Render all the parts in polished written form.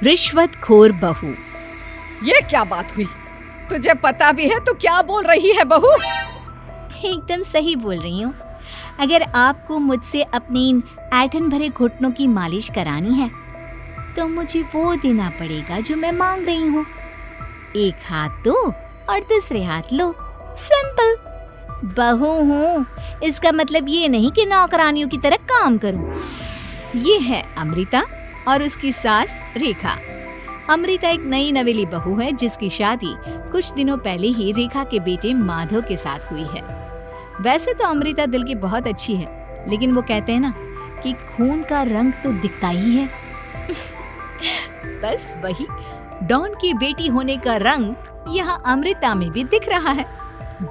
रिश्वतखोर बहू। ये क्या बात हुई? तुझे पता भी है तो क्या बोल रही है बहू? एकदम सही बोल रही हूँ। अगर आपको मुझसे अपनी इन ऐंठन भरे घुटनों की मालिश करानी है तो मुझे वो देना पड़ेगा जो मैं मांग रही हूँ। एक हाथ दो और दूसरे हाथ लो, सिंपल। बहू हूँ, इसका मतलब ये नहीं कि नौकरानियों की तरह काम करूँ। ये है अमृता और उसकी सास रेखा। अमृता एक नई नवेली बहू है जिसकी शादी कुछ दिनों पहले ही रेखा के बेटे माधव के साथ हुई है। वैसे तो अमृता दिल की बहुत अच्छी है, लेकिन वो कहते हैं ना कि खून का रंग तो दिखता ही है। बस वही डॉन की बेटी होने का रंग यहाँ अमृता में भी दिख रहा है,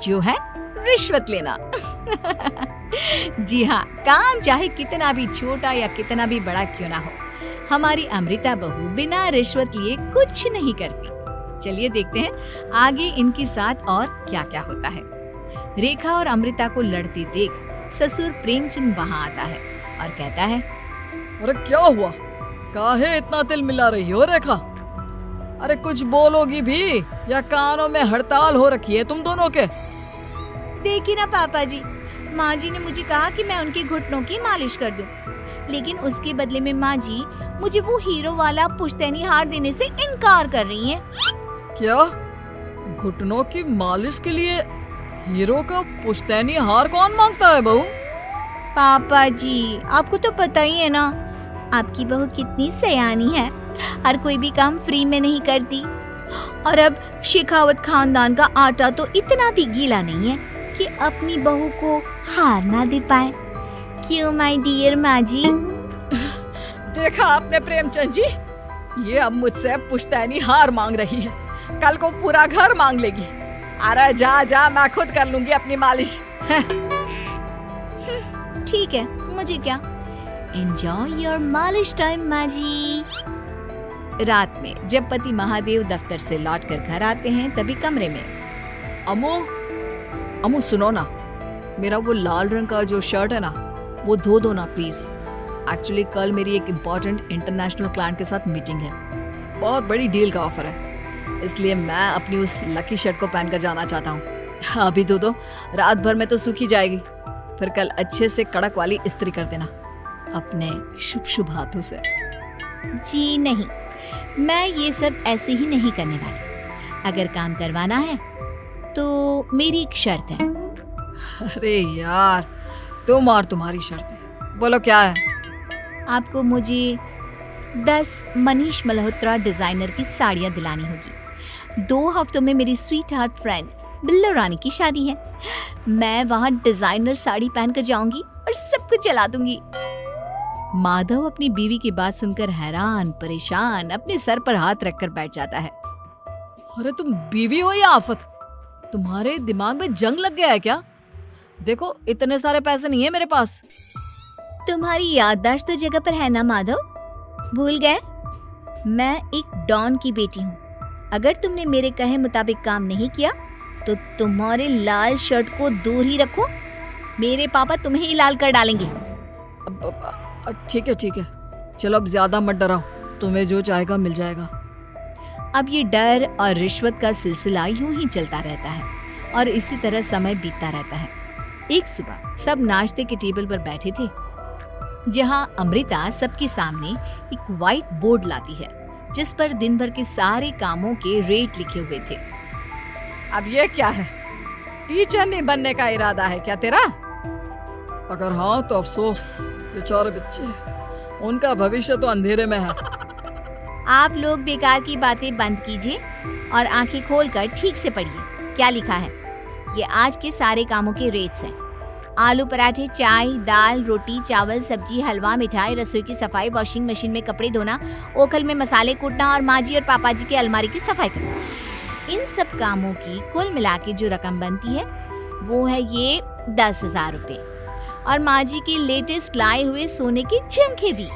जो है रिश्वत लेना। जी हाँ, काम चाहे कितना भी छोटा या कितना भी बड़ा क्यों ना हो, हमारी अमृता बहू बिना रिश्वत लिए कुछ नहीं करती। चलिए देखते हैं आगे इनके साथ और क्या क्या होता है। रेखा और अमृता को लड़ते देख ससुर प्रेमचंद वहाँ आता है और कहता है, अरे क्या हुआ? काहे इतना तिल मिला रही हो रेखा? अरे कुछ बोलोगी भी या कानों में हड़ताल हो रखी है तुम दोनों के? देखिए ना पापा जी, माँ जी ने मुझे कहा कि मैं उनके घुटनों की मालिश कर दूं, लेकिन उसके बदले में माँ जी मुझे वो हीरो वाला पुश्तैनी हार देने से इनकार कर रही हैं। क्या? घुटनों की मालिश के लिए हीरो का पुश्तैनी हार कौन मांगता है बहू? पापा जी, आपको तो पता ही है ना, आपकी बहू कितनी सयानी है, हर कोई भी काम फ्री में नहीं करती। और अब शेखावत खानदान का आटा तो इतना भी गीला नहीं है कि अपनी बहू को हार ना दे पाए। क्यों माय डियर माँ जी? देखा आपने प्रेमचंद जी, ये अब मुझसे पुश्तैनी हार मांग रही है, कल को पूरा घर मांग लेगी। अरे जा जा, मैं खुद कर लूंगी अपनी मालिश। ठीक है, मुझे क्या। एंजॉय योर मालिश टाइम माँ जी। रात में जब पति महादेव दफ्तर से लौटकर घर आते हैं तभी कमरे में, अमू सुनो ना, मेरा वो लाल रंग का जो शर्ट है ना वो धो दो ना प्लीज। एक्चुअली कल मेरी एक इम्पोर्टेंट इंटरनेशनल क्लाइंट के साथ मीटिंग है, बहुत बड़ी डील का ऑफर है, इसलिए मैं अपनी उस लकी शर्ट को पहनकर जाना चाहता हूँ। अभी धो दो, रात भर में तो सूखी जाएगी, फिर कल अच्छे से कड़क वाली इस्त्री कर देना अपने शुभ शुभ हाथों से। जी नहीं, मैं ये सब ऐसे ही नहीं करने वाली। अगर काम करवाना है तो मेरी एक शर्त है। अरे यार, तुम और तुम्हारी शर्तें, बोलो क्या है? आपको मुझे 10 मनीष मल्होत्रा डिजाइनर की साड़ियाँ दिलानी होगी। 2 हफ्तों में मेरी स्वीट हार्ट फ्रेंड बिल्लो रानी की शादी है। मैं वहाँ डिजाइनर साड़ी पहनकर जाऊंगी और सब कुछ चला दूंगी। माधव अपनी बीवी की बात सुनकर हैरान परेशान अपने सर पर हाथ रखकर बैठ जाता है। अरे तुम बीवी हो या आफत? तुम्हारे दिमाग में जंग लग गया है क्या? देखो इतने सारे पैसे नहीं है मेरे पास। तुम्हारी याददाश्त तो जगह पर है ना माधव, भूल गए? मैं एक डॉन की बेटी हूँ। अगर तुमने मेरे कहे मुताबिक काम नहीं किया तो तुम्हारे लाल शर्ट को दूर ही रखो, मेरे पापा तुम्हें ही लाल कर डालेंगे। ठीक है, चलो अब ज्यादा मत डराओ, तुम्हें जो चाहेगा मिल जाएगा। अब ये डर और रिश्वत का सिलसिला यूं ही चलता रहता है और इसी तरह समय बीतता रहता है। एक सुबह सब नाश्ते के टेबल पर बैठे थे, जहां अमृता सबके सामने एक व्हाइट बोर्ड लाती है जिस पर दिन भर के सारे कामों के रेट लिखे हुए थे। अब ये क्या है? टीचर नहीं बनने का इरादा है क्या तेरा? अगर हाँ तो अफसोस, बेचारे बच्चे, उनका भविष्य तो अंधेरे में है। आप लोग बेकार की बातें बंद कीजिए और आंखें खोलकर ठीक से पढ़िए क्या लिखा है। ये आज के सारे कामों के रेट्स हैं। आलू पराठे, चाय, दाल, रोटी, चावल, सब्जी, हलवा, मिठाई, रसोई की सफाई, वॉशिंग मशीन में कपड़े धोना, ओखल में मसाले कूटना और माँ जी और पापा जी की अलमारी की सफाई करना। इन सब कामों की कुल मिला के जो रकम बनती है वो है ये 10,000 रुपए और माँ जी की लेटेस्ट लाए हुए सोने के झुमके भी।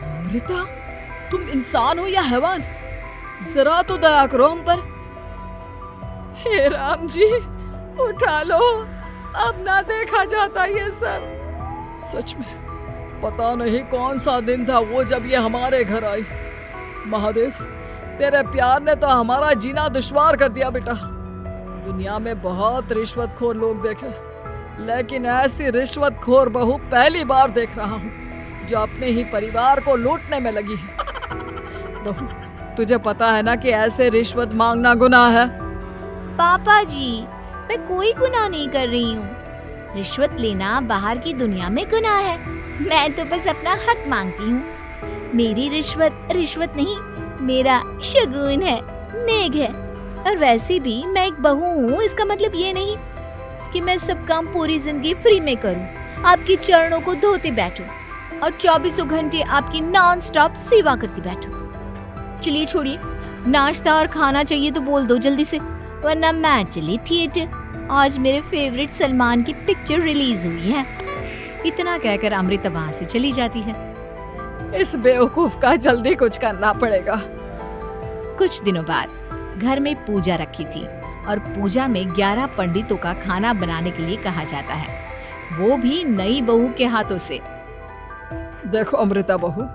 अमृता, तुम इंसान हो या हैवान? जरा तो दया करो हम पर। हे राम जी, उठा लो, अब ना देखा जाता ये सब। सच में पता नहीं कौन सा दिन था वो जब ये हमारे घर आई। महादेव, तेरे प्यार ने तो हमारा जीना दुश्वार कर दिया बेटा। दुनिया में बहुत रिश्वतखोर लोग देखे, लेकिन ऐसी रिश्वतखोर बहू पहली बार देख रहा हूँ जो अपने ही परिवार को लूटने में लगी है। बहू, तुझे पता है ना कि ऐसे रिश्वत मांगना गुनाह है। पापा जी, मैं कोई गुनाह नहीं कर रही हूँ। रिश्वत लेना बाहर की दुनिया में गुनाह है। मैं तो बस अपना हक मांगती हूँ। मेरी रिश्वत रिश्वत नहीं, मेरा शगुन है, नेक है। और वैसे भी मैं एक बहू हूँ, इसका मतलब ये नहीं कि मैं सब काम पूरी जिंदगी फ्री में करूँ, आपके चरणों को धोते बैठूं और 24 घंटे आपकी नॉन स्टॉप सेवा करती बैठूं। चलिए छोड़िए, नाश्ता और खाना चाहिए तो बोल दो जल्दी से, वरना मैं चली थिएटर। आज मेरे फेवरेट सलमान की पिक्चर रिलीज हुई है। इतना कहकर अमृता वहां से चली जाती है। इस बेवकूफ का जल्दी कुछ करना पड़ेगा। कुछ दिनों बाद घर में पूजा रखी थी और पूजा में 11 पंडितों का खाना बनाने के लिए कहा जाता है, वो भी नई बहू के हाथों से। देखो अमृता बहू,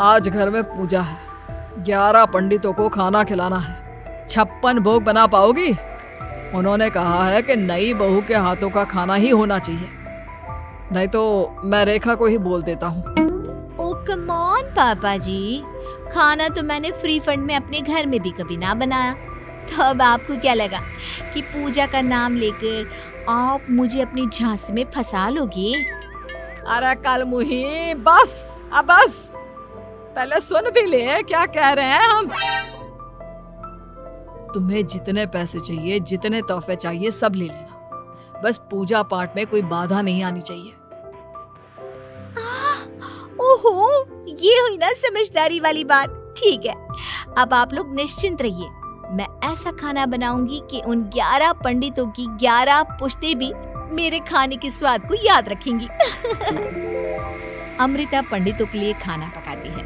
आज घर में पूजा है, 11 पंडितों को खाना खिलाना है। 56 भोग बना पाओगी? उन्होंने कहा है कि नई बहू के हाथों का खाना ही होना चाहिए, नहीं तो मैं रेखा को ही बोल देता हूँ। ओ कम ऑन पापा जी, खाना तो मैंने फ्री फंड में अपने घर में भी कभी ना बनाया, तो अब आपको क्या लगा कि पूजा का नाम लेकर आप मुझे अपनी झांसी में फंसा लोगे? अरे कल मुही, बस अब बस, पहले सुन भी ले क्या कह रहे हैं हम। तुम्हें जितने पैसे चाहिए, जितने तोहफे चाहिए, सब ले लेना, बस पूजा पाठ में कोई बाधा नहीं आनी चाहिए। ओहो, ये हुई ना समझदारी वाली बात। ठीक है, अब आप लोग निश्चिंत रहिए, मैं ऐसा खाना बनाऊंगी कि उन 11 पंडितों की 11 पुश्तें भी मेरे खाने के स्वाद को याद रखेंगी। अमृता पंडितों के लिए खाना पकाती है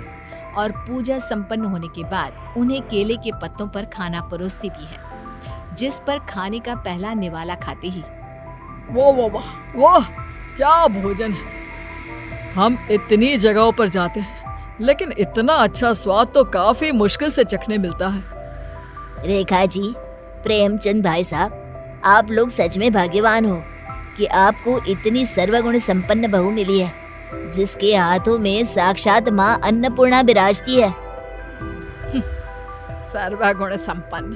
और पूजा संपन्न होने के बाद उन्हें केले के पत्तों पर खाना परोसती भी है, जिस पर खाने का पहला निवाला खाते ही वो क्या भोजन है। हम इतनी जगहों पर जाते हैं, लेकिन इतना अच्छा स्वाद तो काफी मुश्किल से चखने मिलता है। रेखा जी, प्रेमचंद भाई साहब, आप लोग सच में भाग्यवान हो कि आपको इतनी सर्वगुण संपन्न बहू मिली है, जिसके हाथों में साक्षात माँ अन्नपूर्णा विराजती है। सर्वगुण संपन्न,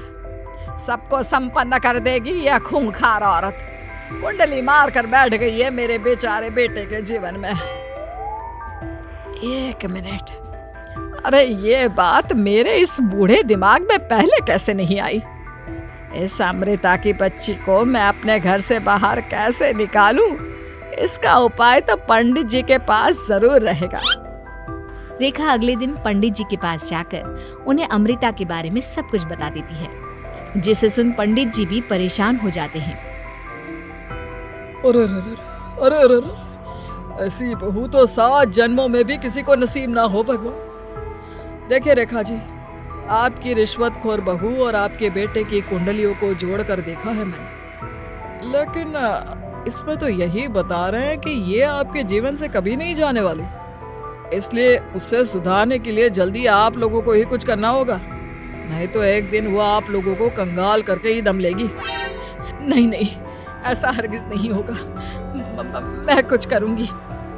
सबको संपन्न कर देगी यह खूंखार औरत। कुंडली मार कर बैठ गई है मेरे बेचारे बेटे के जीवन में। एक मिनट, अरे ये बात मेरे इस बूढ़े दिमाग में पहले कैसे नहीं आई? इस अमृता की बच्ची को मैं अपने घर से बाहर कैसे निकालूं? इसका उपाय तो पंडित जी के पास जरूर रहेगा। रेखा अगले दिन पंडित जी के पास जाकर उन्हें अमृता के बारे में सब कुछ बता देती है, जिसे सुन पंडित जी भी परेशान हो जाते हैं। अरे, ऐसी बहू तो 7 जन्मों में भी किसी को नसीब ना हो भगवान। देखिए रेखा जी, आपकी रिश्वतखोर बहू और आपके बेटे की कुंडलियों को जोड़कर देखा है मैंने, लेकिन इसमें तो यही बता रहे हैं कि ये आपके जीवन से कभी नहीं जाने वाली। इसलिए उससे सुधारने के लिए जल्दी आप लोगों को ही कुछ करना होगा, नहीं तो एक दिन वो आप लोगों को कंगाल करके ही दम लेगी। नहीं, ऐसा हरगिज नहीं होगा। मैं कुछ करूंगी,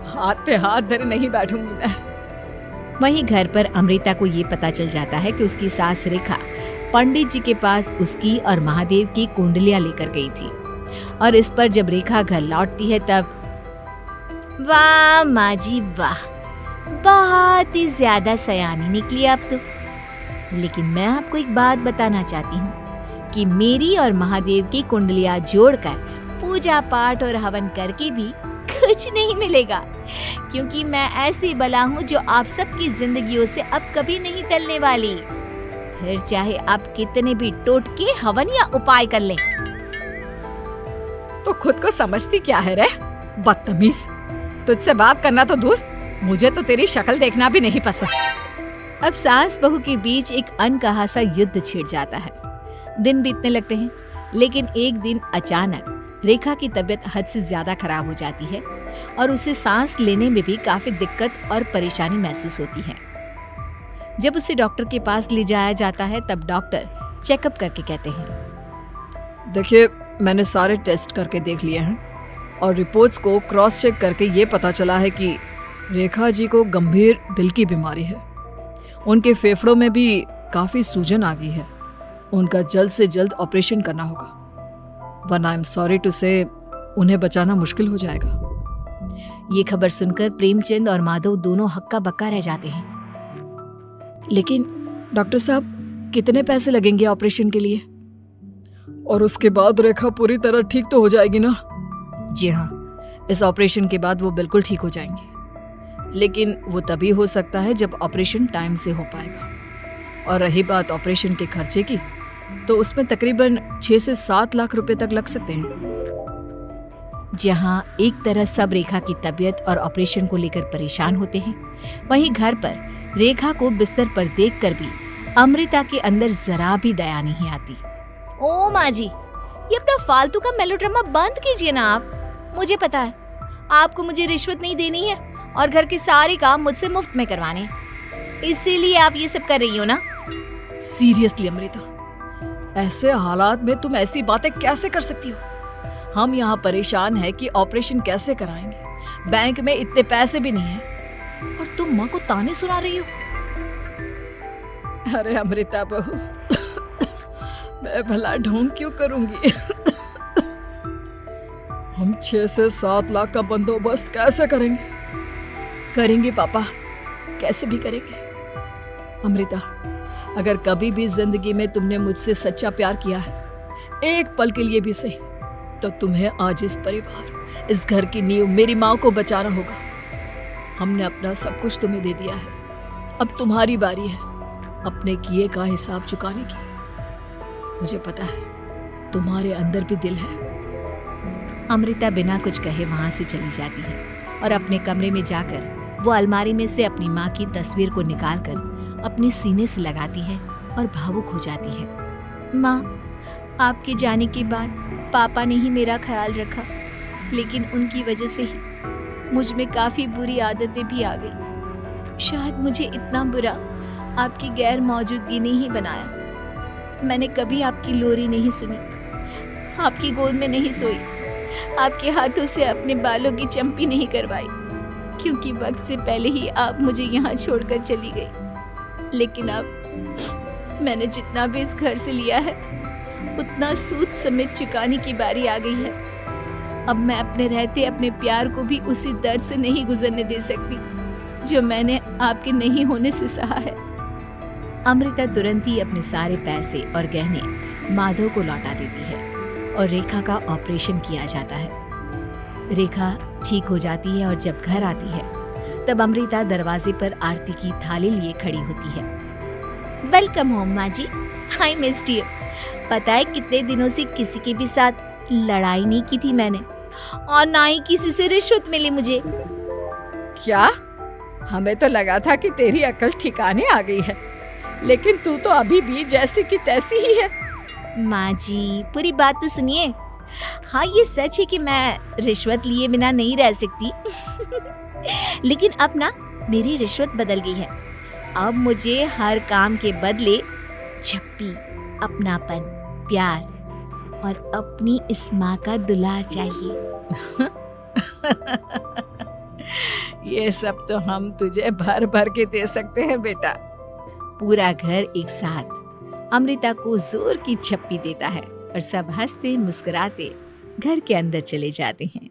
हाथ पे हाथ धरे नहीं बैठूंगी मैं। वहीं घर पर अमृता को ये पता चल जाता है कि उसकी सास रेखा पंडित जी के पास उसकी और महादेव की कुंडलियां लेकर गई थी, और इस पर जब रेखा घर लौटती है तब वाह माँ जी वाह, बहुत ही ज्यादा सयानी निकली आप तो। लेकिन मैं आपको एक बात बताना चाहती हूँ कि मेरी और महादेव की कुंडलियां जोड़कर पूजा पाठ और हवन करके भी कुछ नहीं मिलेगा, क्योंकि मैं ऐसी बला हूँ जो आप सबकी जिंदगियों से अब कभी नहीं टलने वाली, फिर चाहे आप कितने भी टोटके हवन या उपाय कर लें। तो खुद को समझती क्या है रे बदतमीज, तुझसे बात करना तो दूर, मुझे तो तेरी शक्ल देखना भी नहीं पसंद। अब सास बहू के बीच एक अनकहा सा युद्ध छिड़ जाता है। दिन बीतने लगते हैं, लेकिन एक दिन अचानक रेखा की तबीयत हद से ज्यादा खराब हो जाती है और उसे सांस लेने में भी काफी दिक्कत और परेशानी महसूस होती है। जब उसे डॉक्टर के पास ले जाया जाता है तब डॉक्टर चेकअप करके कहते हैं, देखिए, मैंने सारे टेस्ट करके देख लिए हैं और रिपोर्ट्स को क्रॉस चेक करके ये पता चला है कि रेखा जी को गंभीर दिल की बीमारी है। उनके फेफड़ों में भी काफ़ी सूजन आ गई है। उनका जल्द से जल्द ऑपरेशन करना होगा, वरना आई एम सॉरी टू से उन्हें बचाना मुश्किल हो जाएगा। ये खबर सुनकर प्रेमचंद और माधव दोनों हक्का बक्का रह जाते हैं। लेकिन डॉक्टर साहब, कितने पैसे लगेंगे ऑपरेशन के लिए? और उसके बाद रेखा पूरी तरह ठीक तो हो जाएगी ना? जी हाँ, इस ऑपरेशन के बाद वो बिल्कुल ठीक हो जाएंगे, लेकिन वो तभी हो सकता है जब ऑपरेशन टाइम से हो पाएगा। और रही बात ऑपरेशन के खर्चे की, तो उसमें तकरीबन 6 से 7 लाख रुपए तक लग सकते हैं। जहां एक तरह सब रेखा की तबीयत और ऑपरेशन को लेकर परेशान होते हैं, वहीं घर पर रेखा को बिस्तर पर देखकर भी अमृता के अंदर जरा भी दया नहीं आती। ओ माँ जी, ये अपना फालतू का मेलोड्रामा बंद कीजिए ना आप। मुझे पता है आपको मुझे रिश्वत नहीं देनी है और घर के सारे काम मुझसे मुफ्त में करवाने हैं, इसीलिए आप ये सब कर रही हो ना। सीरियसली अमृता, ऐसे हालात में तुम ऐसी बातें कैसे कर सकती हो? हम यहाँ परेशान हैं कि ऑपरेशन कैसे कराएंगे, बैंक में इतने पैसे भी नहीं है, और तुम माँ को ताने सुना रही हो। अरे अमृता बहू, मैं भला ढोंग क्यों करूंगी? हम 6 से 7 लाख का बंदोबस्त कैसे करेंगे? करेंगे पापा, कैसे भी करेंगे। अमृता, अगर कभी भी जिंदगी में तुमने मुझसे सच्चा प्यार किया है, एक पल के लिए भी सही, तो तुम्हें आज इस परिवार, इस घर की नींव, मेरी माँ को बचाना होगा। हमने अपना सब कुछ तुम्हें दे दिया है, अब तुम्हारी बारी है अपने किए का हिसाब चुकाने की। मुझे पता है तुम्हारे अंदर भी दिल है। अमृता बिना कुछ कहे वहां से चली जाती है और अपने कमरे में जाकर वो अलमारी में से अपनी माँ की तस्वीर को निकालकर अपने सीने से लगाती है और भावुक हो जाती है। माँ, आपके जाने के बाद पापा ने ही मेरा ख्याल रखा, लेकिन उनकी वजह से ही मुझ में काफी बुरी आदतें भी आ गई। शायद मुझे इतना बुरा आपकी गैर मौजूदगी ने ही बनाया। मैंने कभी आपकी लोरी नहीं सुनी, आपकी गोद में नहीं सोई, आपके हाथों से अपने बालों की चंपी नहीं करवाई, क्योंकि वक्त से पहले ही आप मुझे यहाँ छोड़कर चली गई। लेकिन अब मैंने जितना भी इस घर से लिया है, उतना सूद समेत चुकाने की बारी आ गई है। अब मैं अपने रहते अपने प्यार को भी उसी दर्द से नहीं गुजरने दे सकती जो मैंने आपके नहीं होने से सहा है। अमृता तुरंत ही अपने सारे पैसे और गहने माधव को लौटा देती है और रेखा का ऑपरेशन किया जाता है। रेखा ठीक हो जाती है और जब घर आती है तब अमृता दरवाजे पर आरती की थाली लिए खड़ी होती है। वेलकम होम माँ जी, आई मिस्ड यू। पता है कितने दिनों से किसी के भी साथ लड़ाई नहीं की थी मैंने, और ना ही किसी से रिश्वत मिली मुझे। क्या? हमें तो लगा था कि तेरी अकल ठिकाने आ गई है, लेकिन तू तो अभी भी जैसी की तैसी ही है। माँ जी, पूरी बात तो सुनिए। हाँ, ये सच है कि मैं रिश्वत लिए बिना नहीं रह सकती लेकिन अब ना मेरी रिश्वत बदल गई है। अब मुझे हर काम के बदले छप्पी, अपनापन, प्यार और अपनी इस माँ का दुलार चाहिए। ये सब तो हम तुझे भर भर के दे सकते हैं बेटा। पूरा घर एक साथ अमृता को जोर की छप्पी देता है और सब हंसते मुस्कुराते घर के अंदर चले जाते हैं।